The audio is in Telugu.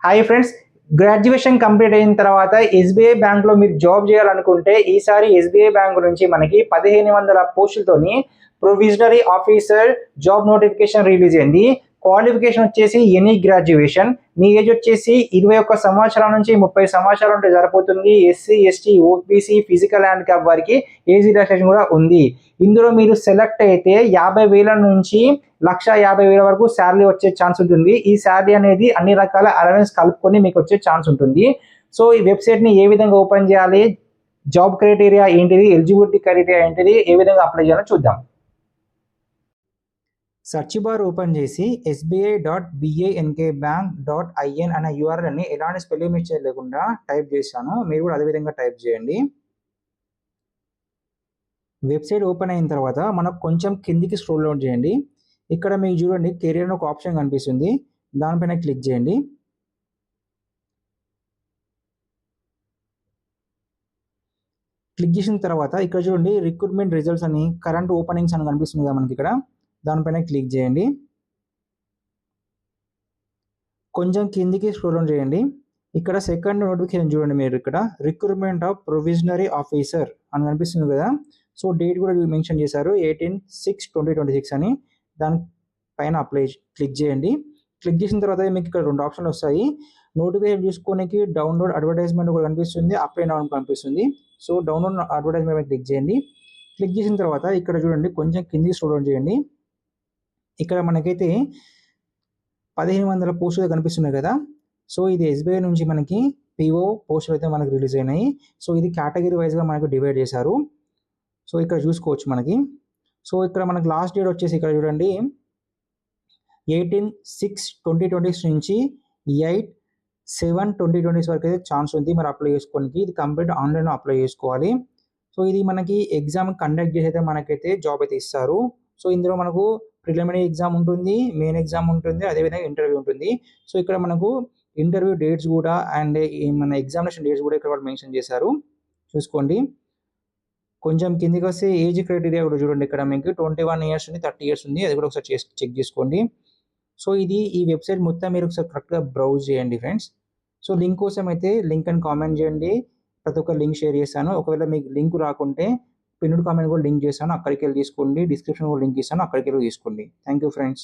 హాయ్ ఫ్రెండ్స్, గ్రాడ్యుయేషన్ కంప్లీట్ అయిన తర్వాత ఎస్బీఐ బ్యాంక్లో మీరు జాబ్ చేయాలనుకుంటే ఈసారి ఎస్బీఐ బ్యాంక్ నుంచి మనకి 1500 పోస్టులతోని ప్రొవిజనరీ ఆఫీసర్ జాబ్ నోటిఫికేషన్ రిలీజ్ అయింది. క్వాలిఫికేషన్ వచ్చేసి ఎనీ గ్రాడ్యుయేషన్. మీ ఏజ్ వచ్చేసి 21 సంవత్సరాల నుంచి 30 సంవత్సరాలు ఉంటే సరిపోతుంది. SC, ST, OBC, physical handicap వారికి ఏజ్ రిలాక్సేషన్ కూడా ఉంది. ఇందులో మీరు సెలెక్ట్ అయితే 50,000 నుంచి 1,50,000 వరకు శాలరీ వచ్చే ఛాన్స్ ఉంటుంది. ఈ శాలరీ అనేది అన్ని రకాల అలవెన్స్ కలుపుకొని మీకు వచ్చే ఛాన్స్ ఉంటుంది. సో ఈ వెబ్సైట్ని ఏ విధంగా ఓపెన్ చేయాలి, జాబ్ క్రైటీరియా ఏంటిది, ఎలిజిబిలిటీ క్రైటీరియా ఏంటిది, ఏ విధంగా అప్లై చేయాలో చూద్దాం. సెర్చ్ బార్ ఓపెన్ చేసి sbi.bankbank.in అనే యూఆర్ఎల్ని ఎలాంటి స్పెల్లింగ్ మిస్టేక్ లేకుండా టైప్ చేశాను. మీరు కూడా అదే విధంగా టైప్ చేయండి. వెబ్సైట్ ఓపెన్ అయిన తర్వాత మనకు కొంచెం కిందికి స్క్రోల్ డౌన్ చేయండి. ఇక్కడ మీకు చూడండి కెరీర్ అని ఒక ఆప్షన్ కనిపిస్తుంది, దానిపైన క్లిక్ చేయండి. క్లిక్ చేసిన తర్వాత ఇక్కడ చూడండి రిక్రూట్మెంట్ రిజల్ట్స్ అని కరెంట్ ఓపెనింగ్స్ అని కనిపిస్తుంది కదా మనకి, ఇక్కడ దానిపైన క్లిక్ చేయండి. కొంచెం కిందికి స్క్రోల్ డౌన్ చేయండి. ఇక్కడ సెకండ్ నోటిఫికేషన్ చూడండి, మీరు ఇక్కడ రిక్రూట్మెంట్ ఆఫ్ ప్రొవిజనరీ ఆఫీసర్ అని కనిపిస్తుంది కదా. సో డేట్ కూడా మెన్షన్ చేశారు 18/6/2026 అని. దానిపైన అప్లై క్లిక్ చేయండి. క్లిక్ చేసిన తర్వాత మీకు ఇక్కడ 2 ఆప్షన్లు వస్తాయి. నోటిఫికేషన్ చూసుకోనికి డౌన్లోడ్ అడ్వర్టైజ్మెంట్ కూడా కనిపిస్తుంది, అప్లై నౌ కనిపిస్తుంది. సో డౌన్లోడ్ అడ్వర్టైజ్మెంట్ క్లిక్ చేయండి. క్లిక్ చేసిన తర్వాత ఇక్కడ చూడండి కొంచెం కిందికి స్క్రోల్ డౌన్ చేయండి. ఇక్కడ మనకైతే 1500 పోస్టులు కనిపిస్తున్నాయి కదా. సో ఇది ఎస్బీఐ నుంచి మనకి పిఓ పోస్టులు అయితే మనకి రిలీజ్ అయినాయి. సో ఇది కేటగిరీ వైజ్గా మనకు డివైడ్ చేశారు. సో ఇక్కడ చూసుకోవచ్చు మనకి. సో ఇక్కడ మనకి లాస్ట్ డేట్ వచ్చేసి ఇక్కడ చూడండి 18/6/2026 నుంచి 8/7/2026 వరకు అయితే ఛాన్స్ ఉంది మరి అప్లై చేసుకోనికి. ఇది కంప్లీట్ ఆన్లైన్లో అప్లై చేసుకోవాలి. సో ఇది మనకి ఎగ్జామ్ కండక్ట్ చేసి అయితే మనకైతే జాబ్ అయితే ఇస్తారు. సో ఇందులో మనకు ప్రిలిమినరీ ఎగ్జామ్ ఉంటుంది, మెయిన్ ఎగ్జామ్ ఉంటుంది, అదేవిధంగా ఇంటర్వ్యూ ఉంటుంది. సో ఇక్కడ మనకు ఇంటర్వ్యూ డేట్స్ కూడా అండ్ మన ఎగ్జామినేషన్ డేట్స్ కూడా ఇక్కడ వాళ్ళు మెన్షన్ చేశారు, చూసుకోండి. కొంచెం కిందికి వస్తే ఏజ్ క్రైటీరియా కూడా చూడండి, ఇక్కడ మీకు 21 ఇయర్స్ ఉంది, 30 ఇయర్స్ ఉంది, అది కూడా ఒకసారి చెక్ చేసుకోండి. సో ఇది ఈ వెబ్సైట్ మొత్తం మీరు ఒకసారి కరెక్ట్గా బ్రౌజ్ చేయండి ఫ్రెండ్స్. సో లింక్ కోసం అయితే లింక్ అని కామెంట్ చేయండి, ప్రతి ఒక్క లింక్ షేర్ చేస్తాను. ఒకవేళ మీకు లింక్ రాకుంటే పిన్నుడ్ కామెంట్ కూడా లింక్ చేశాను, అక్కడికి వెళ్ళి తీసుకోండి. డిస్క్రిప్షన్ కూడా లింక్ ఇస్తాను, అక్కడికి వెళ్ళి తీసుకోండి. Thank you friends.